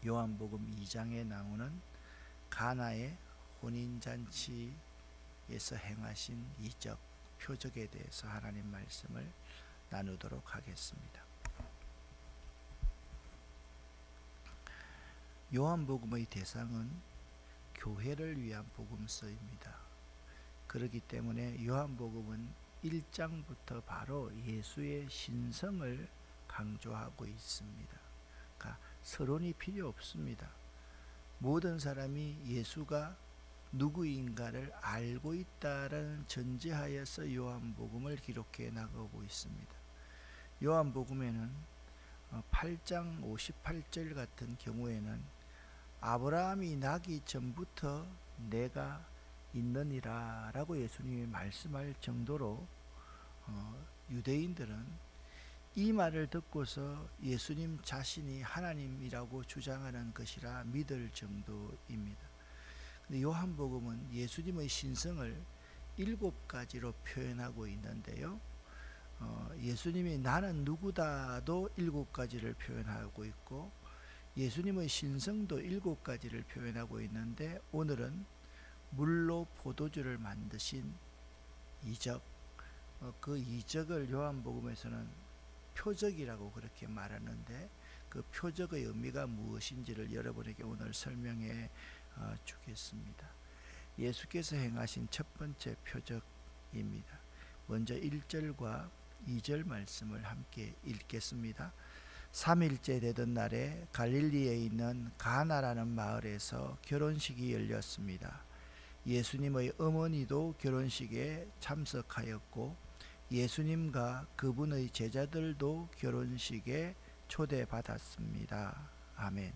요한복음 2장에 나오는 가나의 혼인잔치에서 행하신 이적, 표적에 대해서 하나님 말씀을 나누도록 하겠습니다. 요한복음의 대상은 교회를 위한 복음서입니다. 그렇기 때문에 요한복음은 1장부터 바로 예수의 신성을 강조하고 있습니다. 그러니까 서론이 필요 없습니다. 모든 사람이 예수가 누구인가를 알고 있다라는 전제하에서 요한복음을 기록해 나가고 있습니다. 요한복음에는 8장 58절 같은 경우에는 아브라함이 나기 전부터 내가 있느니라 라고 예수님이 말씀할 정도로 유대인들은 이 말을 듣고서 예수님 자신이 하나님이라고 주장하는 것이라 믿을 정도입니다. 근데 요한복음은 예수님의 신성을 7가지로 표현하고 있는데요. 예수님이 나는 누구다도 7가지를 표현하고 있고 예수님의 신성도 7가지를 표현하고 있는데 오늘은 물로 포도주를 만드신 이적, 그 이적을 요한복음에서는 표적이라고 그렇게 말하는데 그 표적의 의미가 무엇인지를 여러분에게 오늘 설명해 주겠습니다. 예수께서 행하신 첫 번째 표적입니다. 먼저 1절과 2절 말씀을 함께 읽겠습니다. 3일째 되던 날에 갈릴리에 있는 가나라는 마을에서 결혼식이 열렸습니다. 예수님의 어머니도 결혼식에 참석하였고 예수님과 그분의 제자들도 결혼식에 초대받았습니다. 아멘.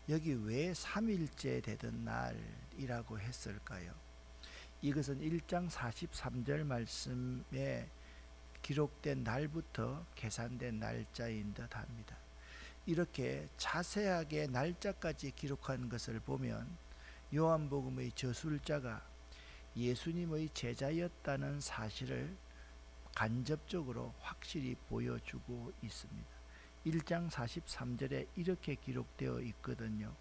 여기 왜 3일째 되던 날이라고 했을까요? 이것은 1장 43절 말씀에 기록된 날부터 계산된 날짜인 듯 합니다. 이렇게 자세하게 날짜까지 기록한 것을 보면 요한복음의 저술자가 예수님의 제자였다는 사실을 간접적으로 확실히 보여주고 있습니다. 1장 43절에 이렇게 기록되어 있거든요.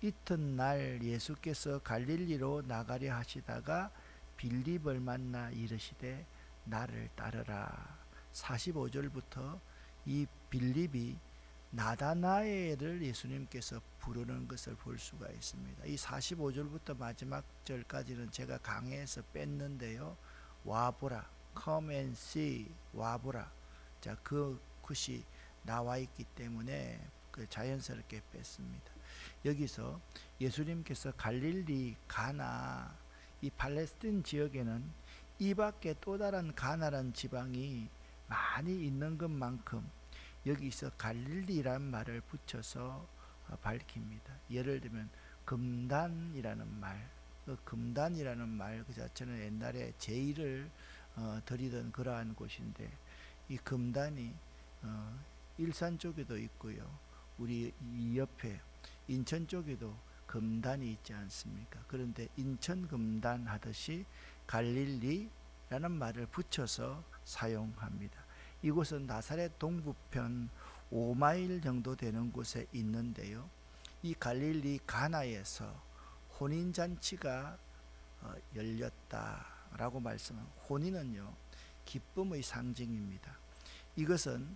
이튿날 예수께서 갈릴리로 나가려 하시다가 빌립을 만나 이르시되 나를 따르라. 45절부터 이 빌립이 나다나엘을 예수님께서 부르는 것을 볼 수가 있습니다. 이 45절부터 마지막 절까지는 제가 강해서 뺐는데요. 와보라, come and see, 와보라. 자, 그 것이 나와 있기 때문에 자연스럽게 뺐습니다. 여기서 예수님께서 갈릴리 가나, 이 팔레스틴 지역에는 이 밖에 또 다른 가나라는 지방이 많이 있는 것만큼 여기서 갈릴리란 말을 붙여서 밝힙니다. 예를 들면 금단이라는 말, 금단이라는 말 그 자체는 옛날에 제의를 드리던 그러한 곳인데 이 금단이 일산 쪽에도 있고요. 우리 이 옆에 인천 쪽에도 금단이 있지 않습니까? 그런데 인천 금단 하듯이 갈릴리라는 말을 붙여서 사용합니다. 이곳은 나사렛 동부편 5마일 정도 되는 곳에 있는데요. 이 갈릴리 가나에서 혼인잔치가 열렸다라고 말씀한 혼인은요 기쁨의 상징입니다. 이것은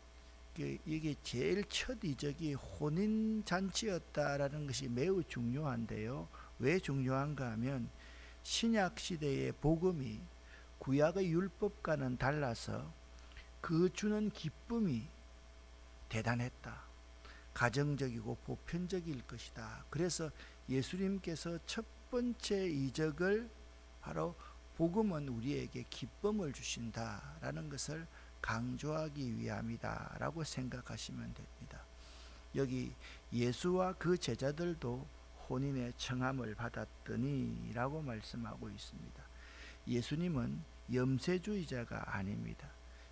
이게 제일 첫 이적이 혼인잔치였다라는 것이 매우 중요한데요. 왜 중요한가 하면 신약 시대의 복음이 구약의 율법과는 달라서 그 주는 기쁨이 대단했다. 가정적이고 보편적일 것이다. 그래서 예수님께서 첫 번째 이적을 바로 복음은 우리에게 기쁨을 주신다라는 것을 강조하기 위함이다 라고 생각하시면 됩니다. 여기 예수와 그 제자들도 혼인의 청함을 받았더니 라고 말씀하고 있습니다. 예수님은 염세주의자가 아닙니다.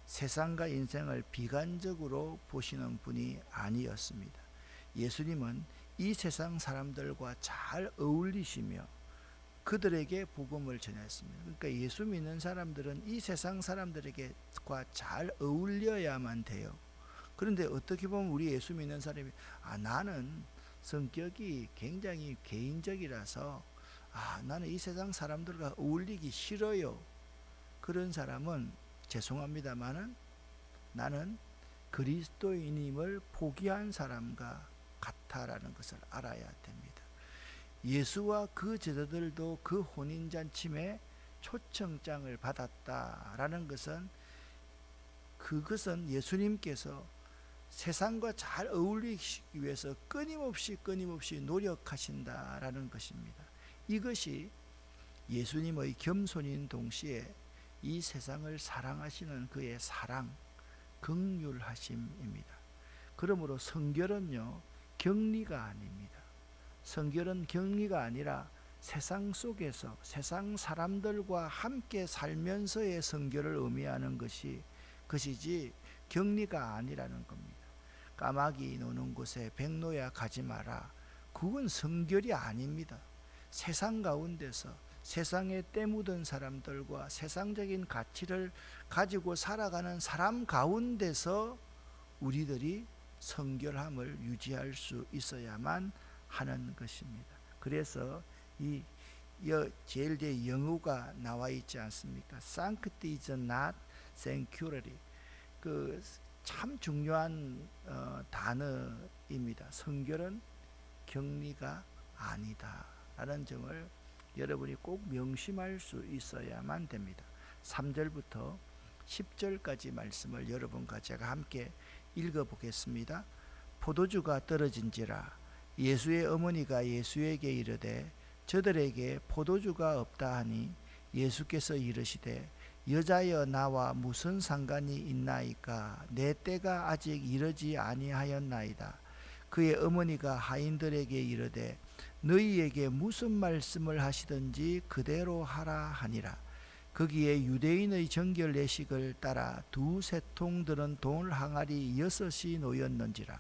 세상과 인생을 비관적으로 보시는 분이 아니었습니다. 예수님은 이 세상 사람들과 잘 어울리시며 그들에게 복음을 전했습니다. 그러니까 예수 믿는 사람들은 이 세상 사람들에게과 잘 어울려야만 돼요. 그런데 어떻게 보면 우리 예수 믿는 사람이 나는 성격이 굉장히 개인적이라서 나는 이 세상 사람들과 어울리기 싫어요. 그런 사람은 죄송합니다마는 나는 그리스도인임을 포기한 사람과 같다라는 것을 알아야 됩니다. 예수와 그 제자들도 그 혼인잔침에 초청장을 받았다라는 것은 그것은 예수님께서 세상과 잘 어울리기 위해서 끊임없이 노력하신다라는 것입니다. 이것이 예수님의 겸손인 동시에 이 세상을 사랑하시는 그의 사랑, 긍휼하심입니다. 그러므로 성결은요, 격리가 아닙니다. 성결은 격리가 아니라 세상 속에서 세상 사람들과 함께 살면서의 성결을 의미하는 것이지 격리가 아니라는 겁니다. 까마귀 노는 곳에 백로야 가지 마라. 그건 성결이 아닙니다. 세상 가운데서 세상에 때 묻은 사람들과 세상적인 가치를 가지고 살아가는 사람 가운데서 우리들이 성결함을 유지할 수 있어야만 하는 것입니다. 그래서 이 제일 뒤에 영어가 나와 있지 않습니까? Sanctity is not sanctuary. 그 참 중요한 단어입니다. 성결은 격리가 아니다 라는 점을 여러분이 꼭 명심할 수 있어야만 됩니다. 3절부터 10절까지 말씀을 여러분과 제가 함께 읽어보겠습니다. 포도주가 떨어진지라 예수의 어머니가 예수에게 이르되 저들에게 포도주가 없다 하니 예수께서 이르시되 여자여 나와 무슨 상관이 있나이까 내 때가 아직 이르지 아니하였나이다. 그의 어머니가 하인들에게 이르되 너희에게 무슨 말씀을 하시든지 그대로 하라 하니라. 거기에 유대인의 정결 예식을 따라 두세 통 들은 돌 항아리 6이 놓였는지라.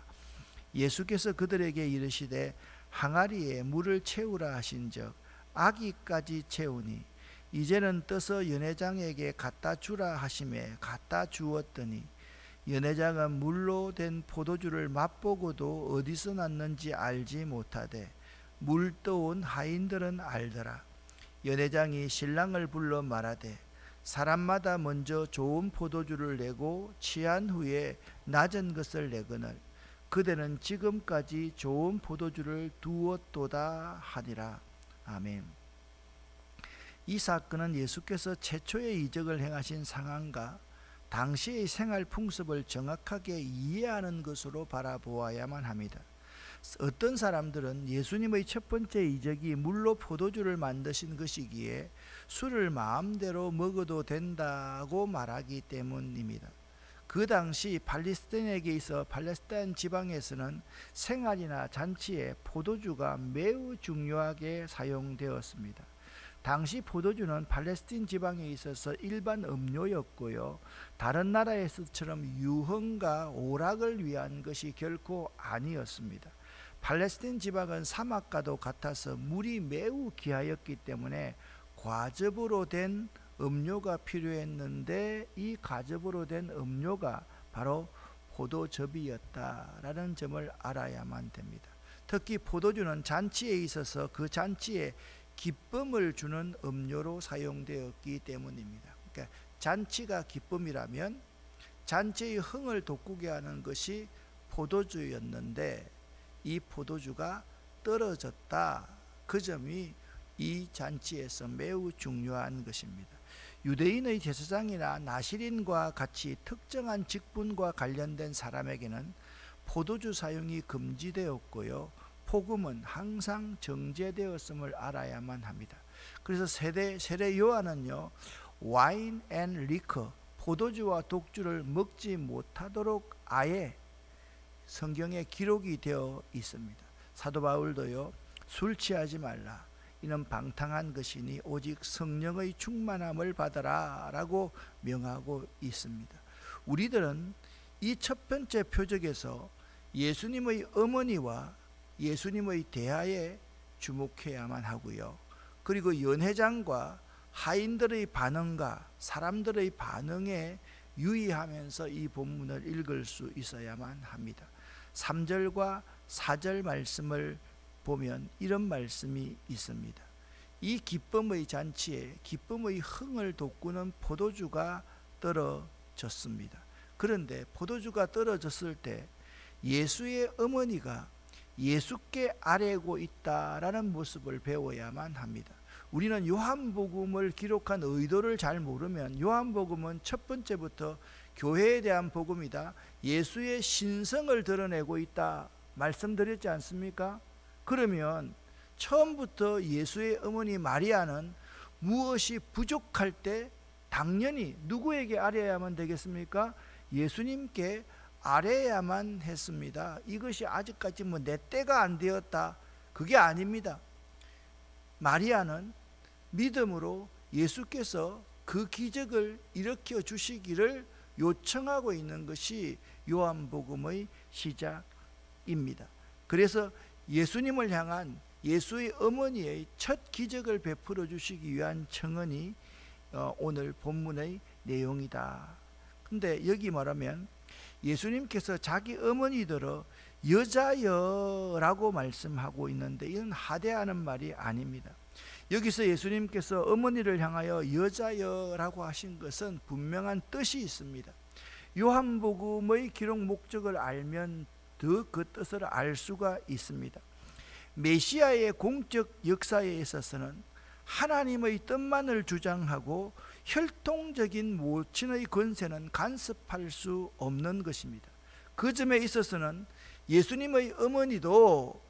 예수께서 그들에게 이르시되 항아리에 물을 채우라 하신즉 아기까지 채우니 이제는 떠서 연회장에게 갖다 주라 하시매 갖다 주었더니 연회장은 물로 된 포도주를 맛보고도 어디서 났는지 알지 못하되 물 떠온 하인들은 알더라. 연회장이 신랑을 불러 말하되 사람마다 먼저 좋은 포도주를 내고 취한 후에 낮은 것을 내거늘 그대는 지금까지 좋은 포도주를 두었도다 하니라. 아멘. 이 사건은 예수께서 최초의 이적을 행하신 상황과 당시의 생활 풍습을 정확하게 이해하는 것으로 바라보아야만 합니다. 어떤 사람들은 예수님의 첫 번째 이적이 물로 포도주를 만드신 것이기에 술을 마음대로 먹어도 된다고 말하기 때문입니다. 그 당시 팔레스타인에게 있어 팔레스타인 지방에서는 생활이나 잔치에 포도주가 매우 중요하게 사용되었습니다. 당시 포도주는 팔레스타인 지방에 있어서 일반 음료였고요. 다른 나라에서처럼 유흥과 오락을 위한 것이 결코 아니었습니다. 팔레스타인 지방은 사막과도 같아서 물이 매우 귀하였기 때문에 과즙으로 된 음료가 필요했는데 이 과즙으로 된 음료가 바로 포도즙이었다라는 점을 알아야만 됩니다. 특히 포도주는 잔치에 있어서 그 잔치에 기쁨을 주는 음료로 사용되었기 때문입니다. 그러니까 잔치가 기쁨이라면 잔치의 흥을 돋구게 하는 것이 포도주였는데 이 포도주가 떨어졌다. 그 점이 이 잔치에서 매우 중요한 것입니다. 유대인의 제사장이나 나시린과 같이 특정한 직분과 관련된 사람에게는 포도주 사용이 금지되었고요. 복음은 항상 정제되었음을 알아야만 합니다. 그래서 세례 요한은요, 와인 앤 리커, 포도주와 독주를 먹지 못하도록 아예 성경에 기록이 되어 있습니다. 사도 바울도요, 술 취하지 말라. 이는 방탕한 것이니 오직 성령의 충만함을 받아라 라고 명하고 있습니다. 우리들은 이 첫 번째 표적에서 예수님의 어머니와 예수님의 대하에 주목해야만 하고요. 그리고 연회장과 하인들의 반응과 사람들의 반응에 유의하면서 이 본문을 읽을 수 있어야만 합니다. 3절과 4절 말씀을 보면 이런 말씀이 있습니다. 이 기쁨의 잔치에 기쁨의 흥을 돋구는 포도주가 떨어졌습니다. 그런데 포도주가 떨어졌을 때 예수의 어머니가 예수께 아뢰고 있다라는 모습을 배워야만 합니다. 우리는 요한복음을 기록한 의도를 잘 모르면, 요한복음은 첫 번째부터 교회에 대한 복음이다, 예수의 신성을 드러내고 있다 말씀드렸지 않습니까? 그러면 처음부터 예수의 어머니 마리아는 무엇이 부족할 때 당연히 누구에게 아뢰야만 되겠습니까? 예수님께 아뢰야만 했습니다. 이것이 아직까지 내 때가 안 되었다, 그게 아닙니다. 마리아는 믿음으로 예수께서 그 기적을 일으켜 주시기를 요청하고 있는 것이 요한복음의 시작입니다. 그래서 예수님을 향한 예수의 어머니의 첫 기적을 베풀어 주시기 위한 청원이 오늘 본문의 내용이다. 근데 여기 말하면 예수님께서 자기 어머니들을 여자여라고 말씀하고 있는데, 이건 하대하는 말이 아닙니다. 여기서 예수님께서 어머니를 향하여 여자여라고 하신 것은 분명한 뜻이 있습니다. 요한복음의 기록 목적을 알면 더 그 뜻을 알 수가 있습니다. 메시아의 공적 역사에 있어서는 하나님의 뜻만을 주장하고 혈통적인 모친의 권세는 간섭할 수 없는 것입니다. 그 점에 있어서는 예수님의 어머니도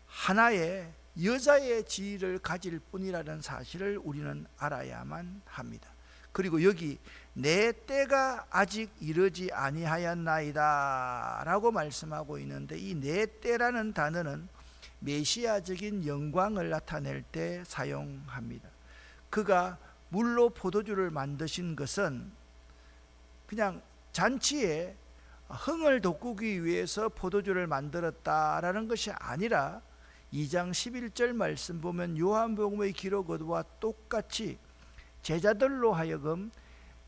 하나의 여자의 지위를 가질 뿐이라는 사실을 우리는 알아야만 합니다. 그리고 여기 내 때가 아직 이르지 아니하였나이다 라고 말씀하고 있는데, 이 내 때라는 단어는 메시아적인 영광을 나타낼 때 사용합니다. 그가 물로 포도주를 만드신 것은 그냥 잔치에 흥을 돋구기 위해서 포도주를 만들었다라는 것이 아니라 2장 11절 말씀 보면 요한복음의 기록과 똑같이 제자들로 하여금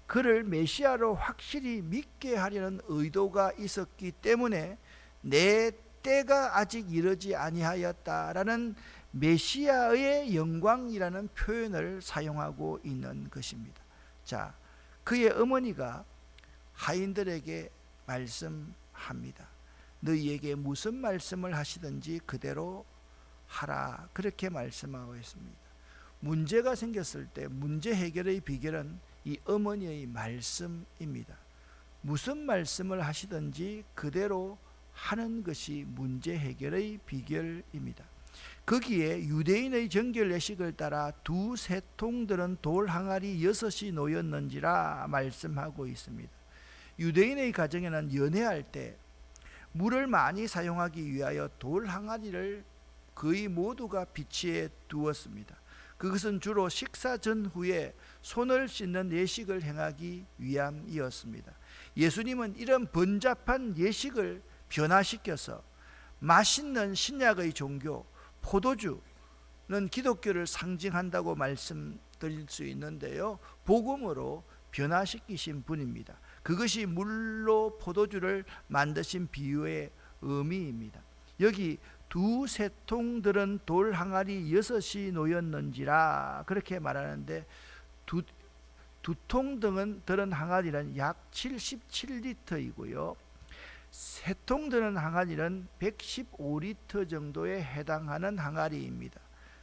그를 메시아로 확실히 믿게 하려는 의도가 있었기 때문에 내 때가 아직 이르지 아니하였다라는 메시아의 영광이라는 표현을 사용하고 있는 것입니다. 자, 그의 어머니가 하인들에게 말씀합니다. 너희에게 무슨 말씀을 하시든지 그대로 하라, 그렇게 말씀하고 있습니다. 문제가 생겼을 때 문제 해결의 비결은 이 어머니의 말씀입니다. 무슨 말씀을 하시든지 그대로 하는 것이 문제 해결의 비결입니다. 거기에 유대인의 정결 예식을 따라 두 세통들은 돌 항아리 6이 놓였는지라 말씀하고 있습니다. 유대인의 가정에는 연회할 때 물을 많이 사용하기 위하여 돌 항아리를 거의 모두가 비치해 두었습니다. 그것은 주로 식사 전후에 손을 씻는 예식을 행하기 위함이었습니다. 예수님은 이런 번잡한 예식을 변화시켜서 맛있는 신약의 종교 포도주는 기독교를 상징한다고 말씀드릴 수 있는데요, 복음으로 변화시키신 분입니다. 그것이 물로 포도주를 만드신 비유의 의미입니다. 여기 두 세통들은 돌 항아리 6이 놓였는지라 그렇게 말하는데, 두 통들은 항아리는 약 77리터이고요 세 통들은 항아리는 115리터 정도에 해당하는 항아리입니다.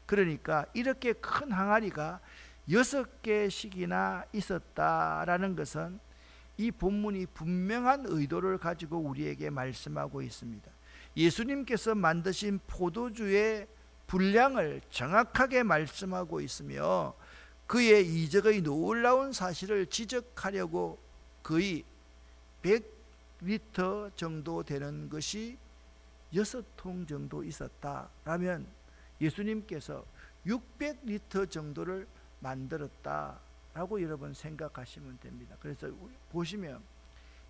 그러니까 이렇게 큰 항아리가 6개씩이나 있었다라는 것은 이 본문이 분명한 의도를 가지고 우리에게 말씀하고 있습니다. 예수님께서 만드신 포도주의 분량을 정확하게 말씀하고 있으며 그의 이적의 놀라운 사실을 지적하려고 거의 100리터 정도 되는 것이 6통 정도 있었다라면 예수님께서 600리터 정도를 만들었다라고 여러분 생각하시면 됩니다. 그래서 보시면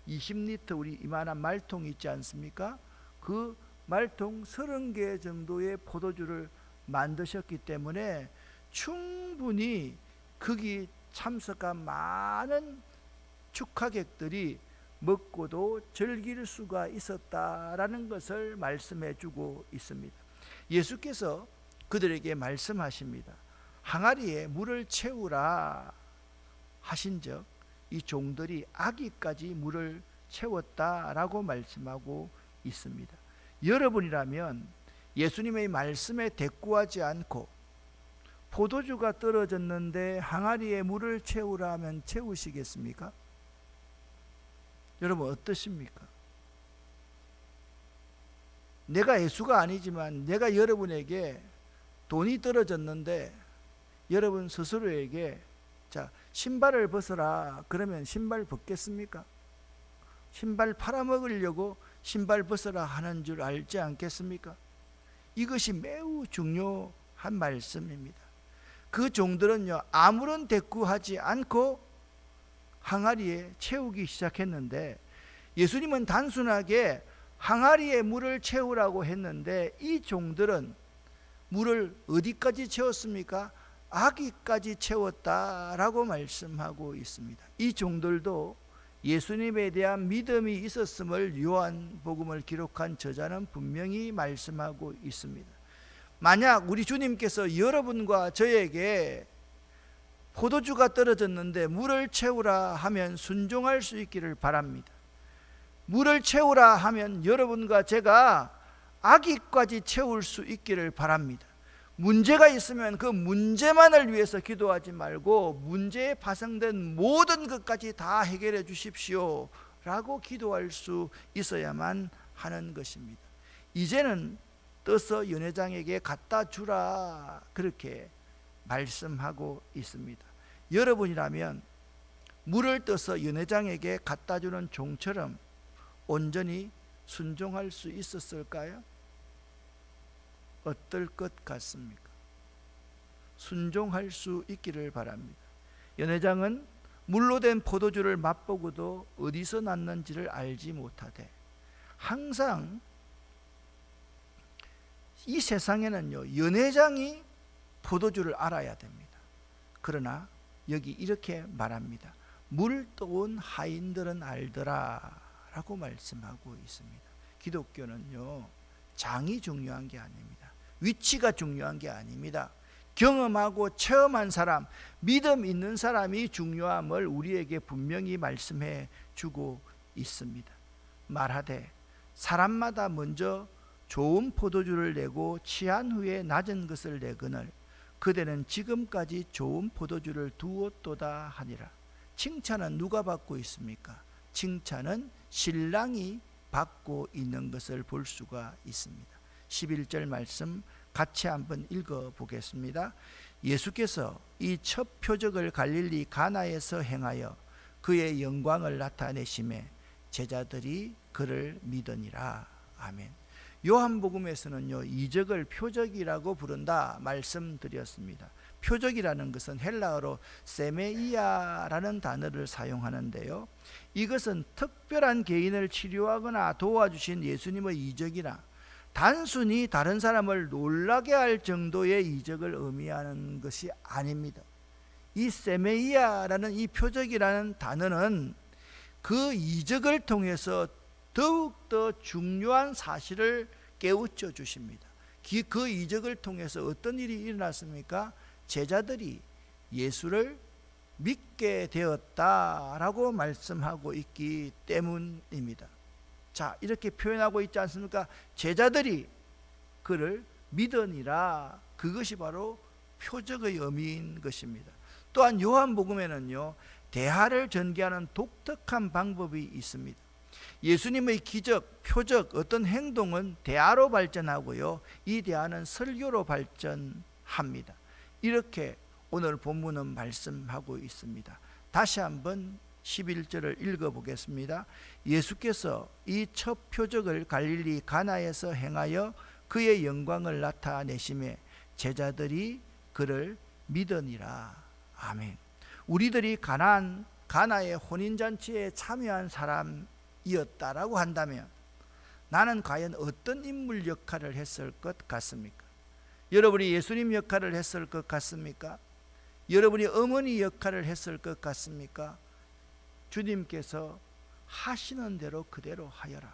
20리터 우리 이만한 말통 있지 않습니까? 그 말통 30개 정도의 포도주를 만드셨기 때문에 충분히 거기 참석한 많은 축하객들이 먹고도 즐길 수가 있었다라는 것을 말씀해 주고 있습니다. 예수께서 그들에게 말씀하십니다. 항아리에 물을 채우라 하신즉 이 종들이 아기까지 물을 채웠다라고 말씀하고 있습니다. 여러분이라면 예수님의 말씀에 대꾸하지 않고 포도주가 떨어졌는데 항아리에 물을 채우라 하면 채우시겠습니까? 여러분 어떠십니까? 내가 예수가 아니지만 내가 여러분에게 돈이 떨어졌는데 여러분 스스로에게 자, 신발을 벗어라 그러면 신발 벗겠습니까? 신발 팔아먹으려고 신발 벗어라 하는 줄 알지 않겠습니까? 이것이 매우 중요한 말씀입니다. 그 종들은요 아무런 대꾸하지 않고 항아리에 채우기 시작했는데 예수님은 단순하게 항아리에 물을 채우라고 했는데 이 종들은 물을 어디까지 채웠습니까? 아기까지 채웠다라고 말씀하고 있습니다. 이 종들도 예수님에 대한 믿음이 있었음을 요한복음을 기록한 저자는 분명히 말씀하고 있습니다. 만약 우리 주님께서 여러분과 저에게 포도주가 떨어졌는데 물을 채우라 하면 순종할 수 있기를 바랍니다. 물을 채우라 하면 여러분과 제가 아기까지 채울 수 있기를 바랍니다. 문제가 있으면 그 문제만을 위해서 기도하지 말고 문제에 파생된 모든 것까지 다 해결해 주십시오 라고 기도할 수 있어야만 하는 것입니다. 이제는 떠서 연회장에게 갖다 주라 그렇게 말씀하고 있습니다. 여러분이라면 물을 떠서 연회장에게 갖다 주는 종처럼 온전히 순종할 수 있었을까요? 어떨 것 같습니까? 순종할 수 있기를 바랍니다. 연회장은 물로 된 포도주를 맛보고도 어디서 났는지를 알지 못하되 항상 이 세상에는요 연회장이 포도주를 알아야 됩니다. 그러나 여기 이렇게 말합니다. 물 떠온 하인들은 알더라 라고 말씀하고 있습니다. 기독교는요 장이 중요한 게 아닙니다. 위치가 중요한 게 아닙니다. 경험하고 체험한 사람, 믿음 있는 사람이 중요함을 우리에게 분명히 말씀해 주고 있습니다. 말하되 사람마다 먼저 좋은 포도주를 내고 취한 후에 낮은 것을 내거늘 그대는 지금까지 좋은 포도주를 두었도다 하니라. 칭찬은 누가 받고 있습니까? 칭찬은 신랑이 받고 있는 것을 볼 수가 있습니다. 11절 말씀 같이 한번 읽어보겠습니다. 예수께서 이 첫 표적을 갈릴리 가나에서 행하여 그의 영광을 나타내심에 제자들이 그를 믿으니라. 아멘. 요한복음에서는요 이적을 표적이라고 부른다 말씀드렸습니다. 표적이라는 것은 헬라어로 세메이아라는 단어를 사용하는데요, 이것은 특별한 개인을 치료하거나 도와주신 예수님의 이적이나 단순히 다른 사람을 놀라게 할 정도의 이적을 의미하는 것이 아닙니다. 이 세메이아라는 이 표적이라는 단어는 그 이적을 통해서 더욱더 중요한 사실을 깨우쳐 주십니다. 그 이적을 통해서 어떤 일이 일어났습니까? 제자들이 예수를 믿게 되었다라고 말씀하고 있기 때문입니다. 자, 이렇게 표현하고 있지 않습니까? 제자들이 그를 믿으니라. 그것이 바로 표적의 의미인 것입니다. 또한 요한복음에는요 대화를 전개하는 독특한 방법이 있습니다. 예수님의 기적, 표적, 어떤 행동은 대화로 발전하고요, 이 대화는 설교로 발전합니다. 이렇게 오늘 본문은 말씀하고 있습니다. 다시 한번 11절을 읽어보겠습니다. 예수께서 이 첫 표적을 갈릴리 가나에서 행하여 그의 영광을 나타내심에 제자들이 그를 믿으니라. 아멘. 우리들이 가나의 혼인잔치에 참여한 사람이었다라고 한다면 나는 과연 어떤 인물 역할을 했을 것 같습니까? 여러분이 예수님 역할을 했을 것 같습니까? 여러분이 어머니 역할을 했을 것 같습니까? 주님께서 하시는 대로 그대로 하여라.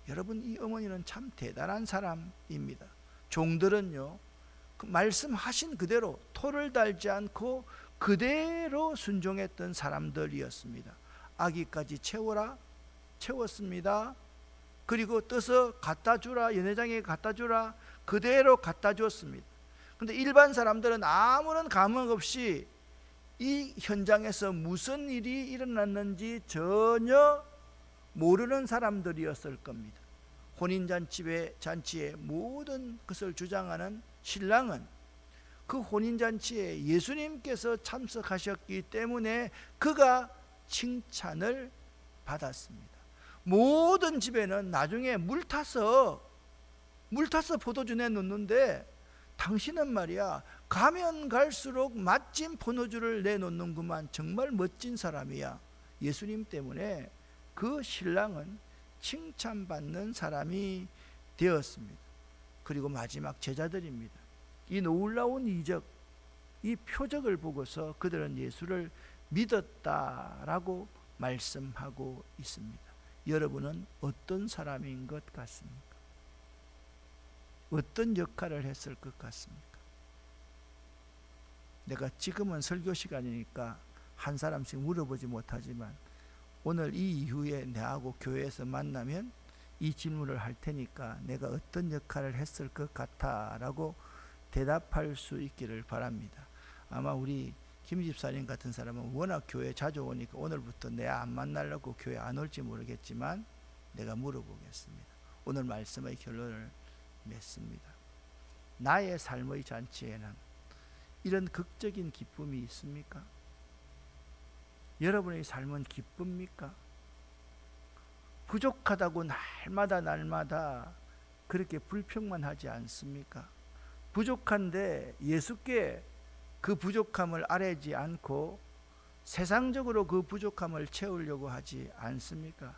여러분, 이 어머니는 참 대단한 사람입니다. 종들은요, 그 말씀하신 그대로 토를 달지 않고 그대로 순종했던 사람들이었습니다. 아기까지 채워라, 채웠습니다. 그리고 떠서 갖다 주라, 연회장에 갖다 주라, 그대로 갖다 주었습니다. 그런데 일반 사람들은 아무런 감흥 없이 이 현장에서 무슨 일이 일어났는지 전혀 모르는 사람들이었을 겁니다. 혼인잔치의 모든 것을 주장하는 신랑은 그 혼인잔치에 예수님께서 참석하셨기 때문에 그가 칭찬을 받았습니다. 모든 집에는 나중에 물 타서 포도주 내놓는데 당신은 말이야 가면 갈수록 맛진 포도주를 내놓는구만. 정말 멋진 사람이야. 예수님 때문에 그 신랑은 칭찬받는 사람이 되었습니다. 그리고 마지막 제자들입니다. 이 놀라운 이적, 이 표적을 보고서 그들은 예수를 믿었다라고 말씀하고 있습니다. 여러분은 어떤 사람인 것 같습니까? 어떤 역할을 했을 것 같습니까? 내가 지금은 설교 시간이니까 한 사람씩 물어보지 못하지만 오늘 이 이후에 내하고 교회에서 만나면 이 질문을 할 테니까 내가 어떤 역할을 했을 것 같아 라고 대답할 수 있기를 바랍니다. 아마 우리 김 집사님 같은 사람은 워낙 교회 자주 오니까 오늘부터 내 안 만나려고 교회 안 올지 모르겠지만 내가 물어보겠습니다. 오늘 말씀의 결론을 맺습니다. 나의 삶의 잔치에는 이런 극적인 기쁨이 있습니까? 여러분의 삶은 기쁩니까? 부족하다고 날마다 그렇게 불평만 하지 않습니까? 부족한데 예수께 그 부족함을 아뢰지 않고 세상적으로 그 부족함을 채우려고 하지 않습니까?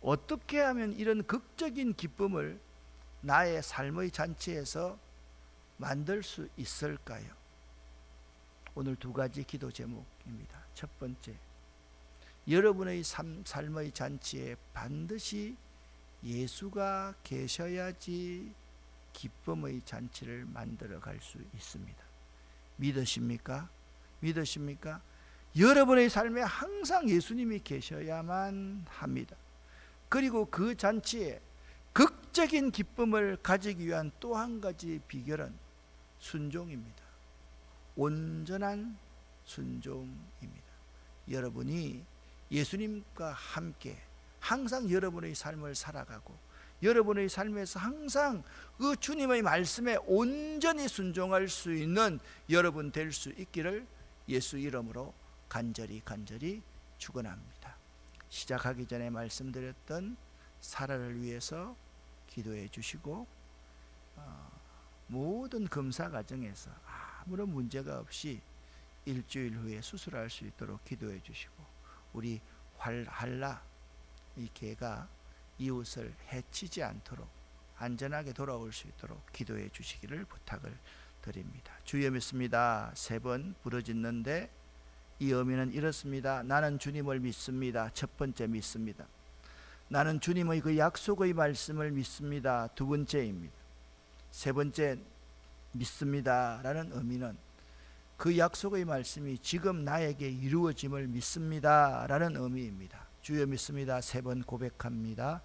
어떻게 하면 이런 극적인 기쁨을 나의 삶의 잔치에서 만들 수 있을까요? 오늘 두 가지 기도 제목입니다. 첫 번째, 여러분의 삶의 잔치에 반드시 예수가 계셔야지 기쁨의 잔치를 만들어 갈 수 있습니다. 믿으십니까? 믿으십니까? 여러분의 삶에 항상 예수님이 계셔야만 합니다. 그리고 그 잔치에 극적인 기쁨을 가지기 위한 또 한 가지 비결은 순종입니다. 온전한 순종입니다. 여러분이 예수님과 함께 항상 여러분의 삶을 살아가고 여러분의 삶에서 항상 그 주님의 말씀에 온전히 순종할 수 있는 여러분 될 수 있기를 예수 이름으로 간절히 축원합니다. 시작하기 전에 말씀드렸던 사라를 위해서 기도해 주시고 모든 검사 과정에서 아무런 문제가 없이 일주일 후에 수술할 수 있도록 기도해 주시고 우리 할라 이 개가 이웃을 해치지 않도록 안전하게 돌아올 수 있도록 기도해 주시기를 부탁을 드립니다. 주여 믿습니다. 3번 부르짖는데 이 의미는 이렇습니다. 나는 주님을 믿습니다. 첫 번째 믿습니다. 나는 주님의 그 약속의 말씀을 믿습니다. 두 번째입니다. 세 번째 믿습니다 라는 의미는 그 약속의 말씀이 지금 나에게 이루어짐을 믿습니다 라는 의미입니다. 주여 믿습니다. 3번 고백합니다.